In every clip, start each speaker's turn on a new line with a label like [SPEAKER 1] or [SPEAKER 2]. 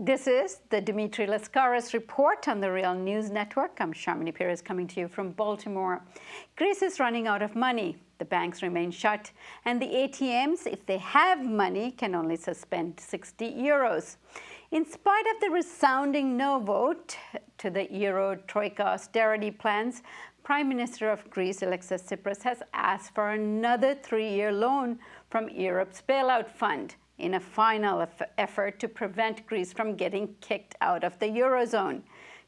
[SPEAKER 1] This is the Dimitri Lascaris Report on the Real News Network. I'm Shamini Perez coming to you from Baltimore. Greece is running out of money. The banks remain shut, and the ATMs, if they have money, can only suspend 60 euros. In spite of the resounding no vote to the Euro Troika austerity plans, Prime Minister of Greece, Alexis Tsipras, has asked for another 3-year loan from Europe's bailout fund in a final effort to prevent Greece from getting kicked out of the Eurozone.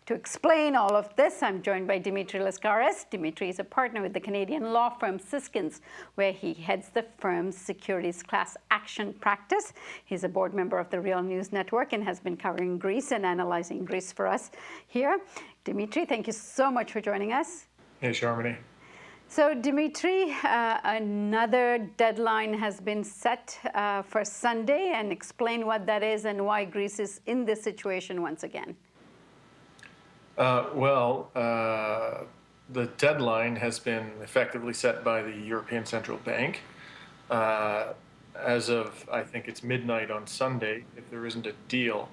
[SPEAKER 1] To explain all of this, I'm joined by Dimitri Lascaris. Dimitri is a partner with the Canadian law firm Siskins, where he heads the firm's securities class action practice. He's a board member of the Real News Network and has been covering Greece and analyzing Greece for us here. Dimitri, thank you so much for joining us.
[SPEAKER 2] Hey, Sharmini.
[SPEAKER 1] So, Dimitri, another deadline has been set for Sunday, and explain what that is and why Greece is in this situation once again.
[SPEAKER 2] The deadline has been effectively set by the European Central Bank. As of, I think it's midnight on Sunday, if there isn't a deal,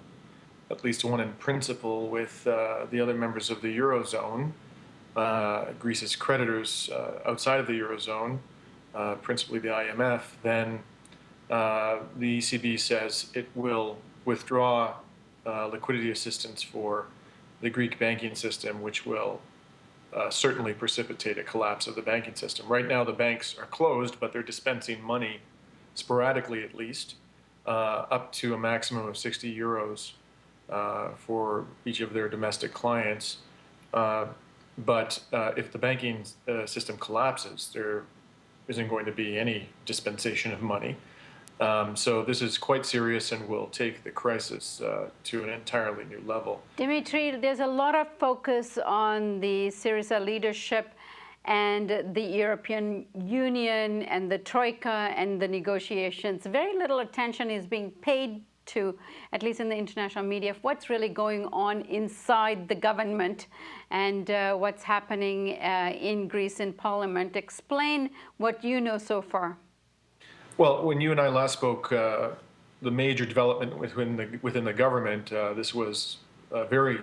[SPEAKER 2] at least one in principle, with the other members of the Eurozone, Greece's creditors outside of the Eurozone, principally the IMF, then the ECB says it will withdraw liquidity assistance for the Greek banking system, which will certainly precipitate a collapse of the banking system. Right now, the banks are closed, but they're dispensing money, sporadically at least, up to a maximum of 60 euros for each of their domestic clients. But if the banking system collapses, there isn't going to be any dispensation of money. So this is quite serious and will take the crisis to an entirely new level.
[SPEAKER 1] Dimitri, there's a lot of focus on the Syriza leadership and the European Union and the Troika and the negotiations. Very little attention is being paid to, at least in the international media, what's really going on inside the government and what's happening in Greece in Parliament. Explain what you know so far.
[SPEAKER 2] Well, when you and I last spoke, the major development within the government, this was very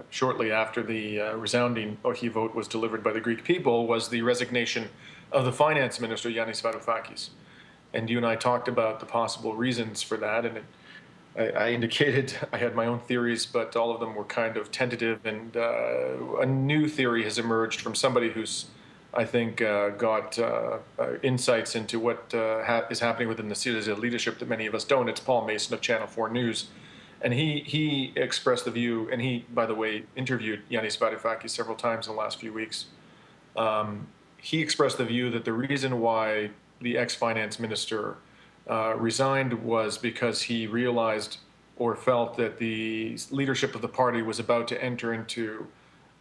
[SPEAKER 2] shortly after the resounding Ohi vote was delivered by the Greek people, was the resignation of the finance minister, Yannis Varoufakis. And you and I talked about the possible reasons for that, and I indicated I had my own theories, but all of them were kind of tentative, and a new theory has emerged from somebody who's, I think, got insights into what is happening within the Syriza leadership that many of us don't. It's Paul Mason of Channel 4 News. And he expressed the view, and he, by the way, interviewed Yannis Varoufakis several times in the last few weeks. He expressed the view that the reason why the ex-finance minister resigned was because he realized or felt that the leadership of the party was about to enter into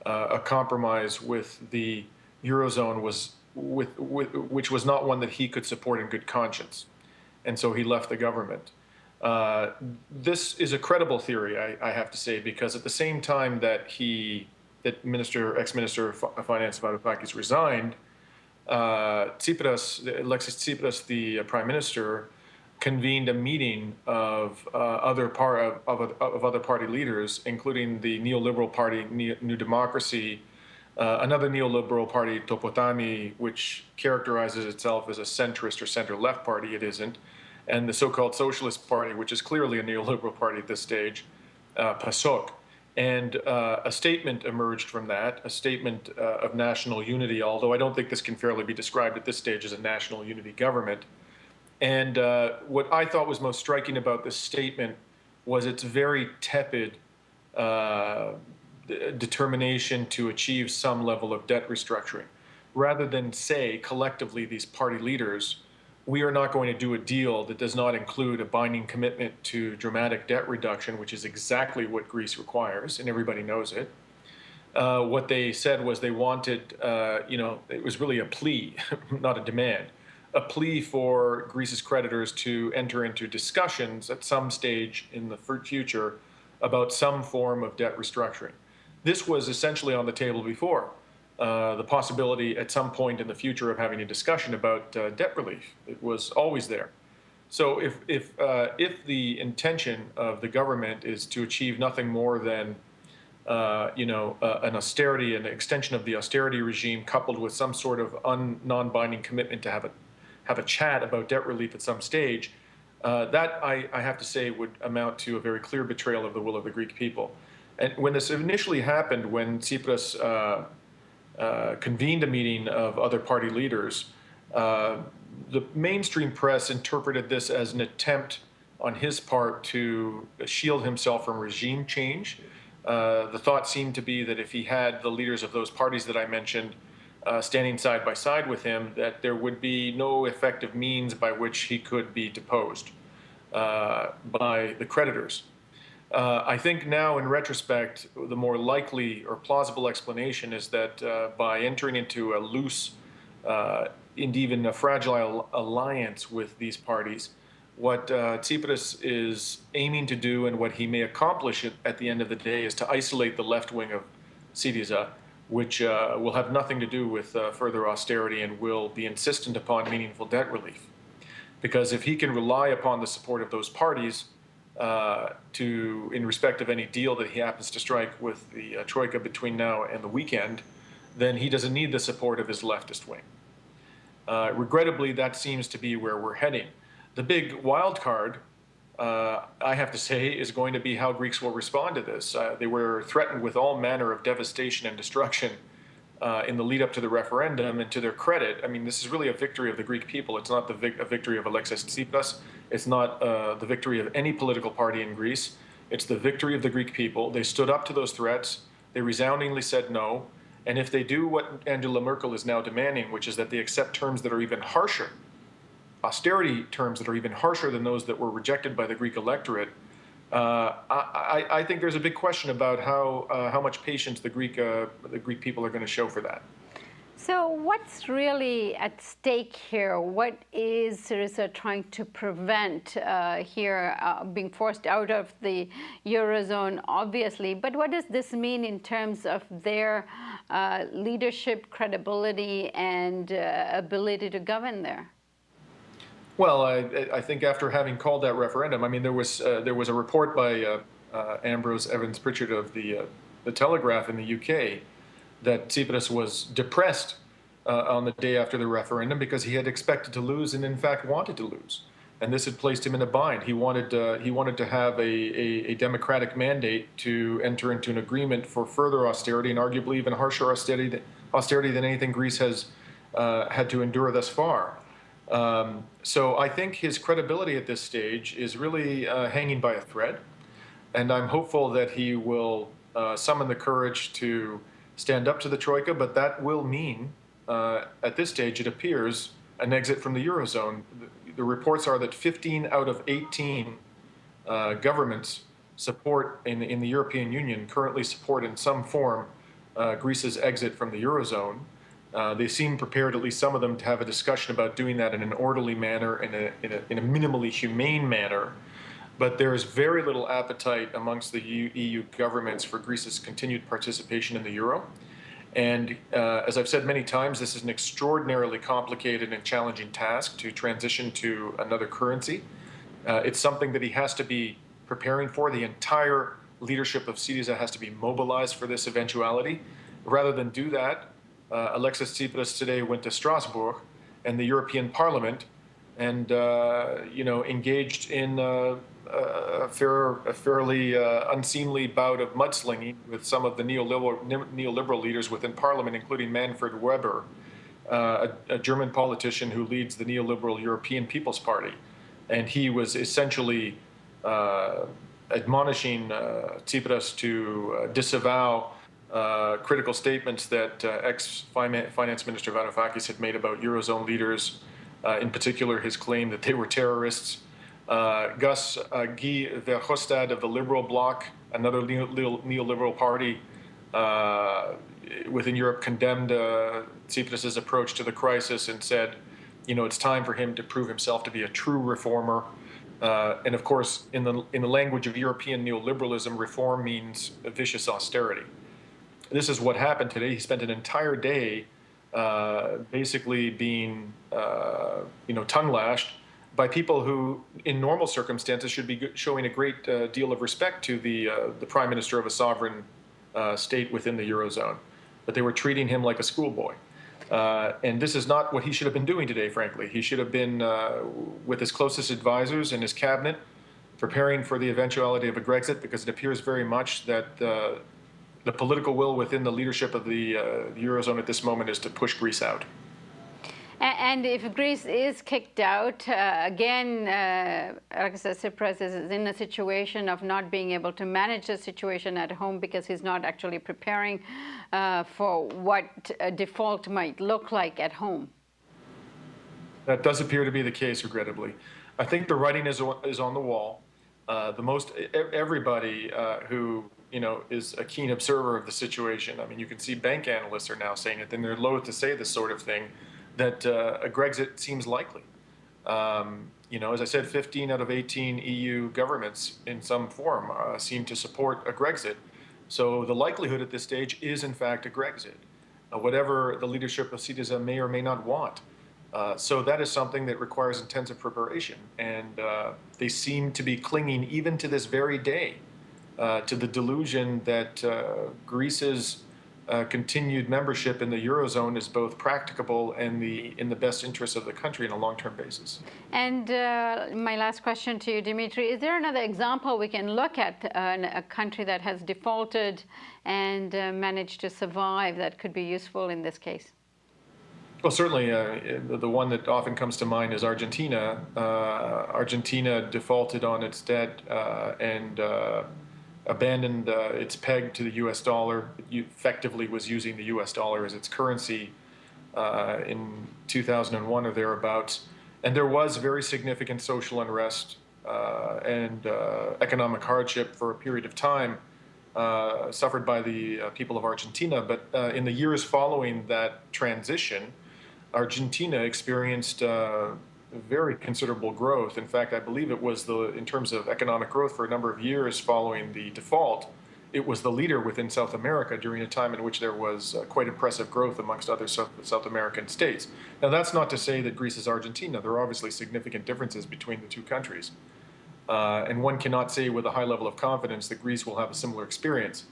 [SPEAKER 2] a compromise with the Eurozone, which was not one that he could support in good conscience. And so he left the government. This is a credible theory, I have to say, because at the same time that ex-minister of Finance Varoufakis resigned, Alexis Tsipras, the Prime Minister, convened a meeting of other party leaders, including the neoliberal party New Democracy, another neoliberal party, Topotami, which characterizes itself as a centrist or center-left party. It isn't, and the so-called Socialist Party, which is clearly a neoliberal party at this stage, PASOK. And a statement emerged from that, a statement of national unity, although I don't think this can fairly be described at this stage as a national unity government. And what I thought was most striking about this statement was its very tepid determination to achieve some level of debt restructuring. Rather than say, collectively, these party leaders, we are not going to do a deal that does not include a binding commitment to dramatic debt reduction, which is exactly what Greece requires, and everybody knows it. What they said was they wanted, it was really a plea, not a demand, a plea for Greece's creditors to enter into discussions at some stage in the future about some form of debt restructuring. This was essentially on the table before. The possibility at some point in the future of having a discussion about debt relief. It was always there. So if the intention of the government is to achieve nothing more than an austerity, an extension of the austerity regime, coupled with some sort of non-binding commitment to have a chat about debt relief at some stage, that I have to say would amount to a very clear betrayal of the will of the Greek people. And when this initially happened, when Tsipras convened a meeting of other party leaders, the mainstream press interpreted this as an attempt on his part to shield himself from regime change. The thought seemed to be that if he had the leaders of those parties that I mentioned standing side by side with him, that there would be no effective means by which he could be deposed by the creditors. I think now, in retrospect, the more likely or plausible explanation is that by entering into a loose and even a fragile alliance with these parties, what Tsipras is aiming to do and what he may accomplish at the end of the day is to isolate the left wing of Syriza, which will have nothing to do with further austerity and will be insistent upon meaningful debt relief. Because if he can rely upon the support of those parties in respect of any deal that he happens to strike with the Troika between now and the weekend, then he doesn't need the support of his leftist wing. Regrettably, that seems to be where we're heading. The big wild card, I have to say, is going to be how Greeks will respond to this. They were threatened with all manner of devastation and destruction in the lead up to the referendum, and to their credit, I mean, this is really a victory of the Greek people. It's not a victory of Alexis Tsipras. It's not the victory of any political party in Greece. It's the victory of the Greek people. They stood up to those threats. They resoundingly said no. And if they do what Angela Merkel is now demanding, which is that they accept terms that are even harsher, austerity terms that are even harsher than those that were rejected by the Greek electorate, I think there's a big question about how much patience the Greek people are going to show for that.
[SPEAKER 1] So what's really at stake here? What is Syriza trying to prevent here, being forced out of the Eurozone, obviously, but what does this mean in terms of their leadership, credibility, and ability to govern there?
[SPEAKER 2] Well, I think after having called that referendum, I mean, there was a report by Ambrose Evans Pritchard of the Telegraph in the UK that Tsipras was depressed on the day after the referendum because he had expected to lose and in fact wanted to lose, and this had placed him in a bind. He wanted to have a democratic mandate to enter into an agreement for further austerity, and arguably even harsher austerity than anything Greece has had to endure thus far. So I think his credibility at this stage is really hanging by a thread, and I'm hopeful that he will summon the courage to stand up to the Troika, but that will mean, at this stage, it appears, an exit from the Eurozone. The reports are that 15 out of 18 governments support in the European Union currently support in some form Greece's exit from the Eurozone. They seem prepared, at least some of them, to have a discussion about doing that in an orderly manner, in a minimally humane manner. But there is very little appetite amongst the EU governments for Greece's continued participation in the euro. And as I've said many times, this is an extraordinarily complicated and challenging task to transition to another currency. It's something that he has to be preparing for. The entire leadership of Syriza has to be mobilized for this eventuality. Rather than do that, Alexis Tsipras today went to Strasbourg and the European Parliament and engaged in a fairly unseemly bout of mudslinging with some of the neoliberal leaders within Parliament, including Manfred Weber, a German politician who leads the neoliberal European People's Party. And he was essentially admonishing Tsipras to disavow critical statements that ex-finance minister Varoufakis had made about Eurozone leaders, in particular his claim that they were terrorists. Guy Verhofstadt of the Liberal Bloc, another neoliberal party within Europe, condemned Tsipras' approach to the crisis and said, it's time for him to prove himself to be a true reformer. And of course, in the language of European neoliberalism, reform means vicious austerity. This is what happened today. He spent an entire day basically being, tongue-lashed by people who, in normal circumstances, should be showing a great deal of respect to the Prime Minister of a sovereign state within the Eurozone. But they were treating him like a schoolboy. And this is not what he should have been doing today, frankly. He should have been with his closest advisors and his cabinet, preparing for the eventuality of a Grexit, because it appears very much that the political will within the leadership of the Eurozone at this moment is to push Greece out.
[SPEAKER 1] And if Greece is kicked out, again, Alexis Tsipras is in a situation of not being able to manage the situation at home because he's not actually preparing for what a default might look like at home.
[SPEAKER 2] That does appear to be the case, regrettably. I think the writing is on the wall. Everybody who is a keen observer of the situation. I mean, you can see bank analysts are now saying it, and they're loath to say this sort of thing, that a Grexit seems likely. As I said, 15 out of 18 EU governments in some form seem to support a Grexit. So the likelihood at this stage is, in fact, a Grexit, whatever the leadership of Syriza may or may not want. So that is something that requires intensive preparation. And they seem to be clinging, even to this very day, to the delusion that Greece's continued membership in the Eurozone is both practicable and in the best interest of the country on a long-term basis.
[SPEAKER 1] And my last question to you, Dimitri, is there another example we can look at, a country that has defaulted and managed to survive that could be useful in this case?
[SPEAKER 2] Well, certainly the one that often comes to mind is Argentina. Argentina defaulted on its debt and abandoned its peg to the U.S. dollar. It effectively was using the U.S. dollar as its currency in 2001 or thereabouts. And there was very significant social unrest and economic hardship for a period of time suffered by the people of Argentina. But in the years following that transition, Argentina experienced very considerable growth. In fact, I believe it was in terms of economic growth for a number of years following the default, it was the leader within South America during a time in which there was quite impressive growth amongst other South American states. Now, that's not to say that Greece is Argentina. There are obviously significant differences between the two countries. And one cannot say with a high level of confidence that Greece will have a similar experience.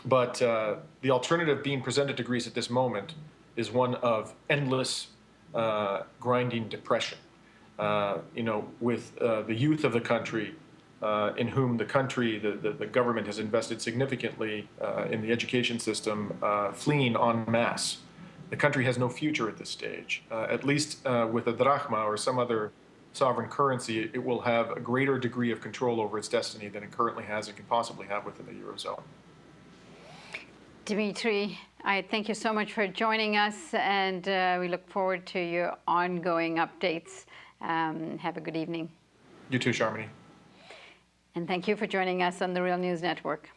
[SPEAKER 2] But the alternative being presented to Greece at this moment is one of endless grinding depression. With the youth of the country, in whom the government has invested significantly in the education system, fleeing en masse. The country has no future at this stage. At least with a drachma or some other sovereign currency, it will have a greater degree of control over its destiny than it currently has and can possibly have within the Eurozone.
[SPEAKER 1] Dimitri, I thank you so much for joining us, and we look forward to your ongoing updates. Have a good evening.
[SPEAKER 2] You too, Sharmini.
[SPEAKER 1] And thank you for joining us on the Real News Network.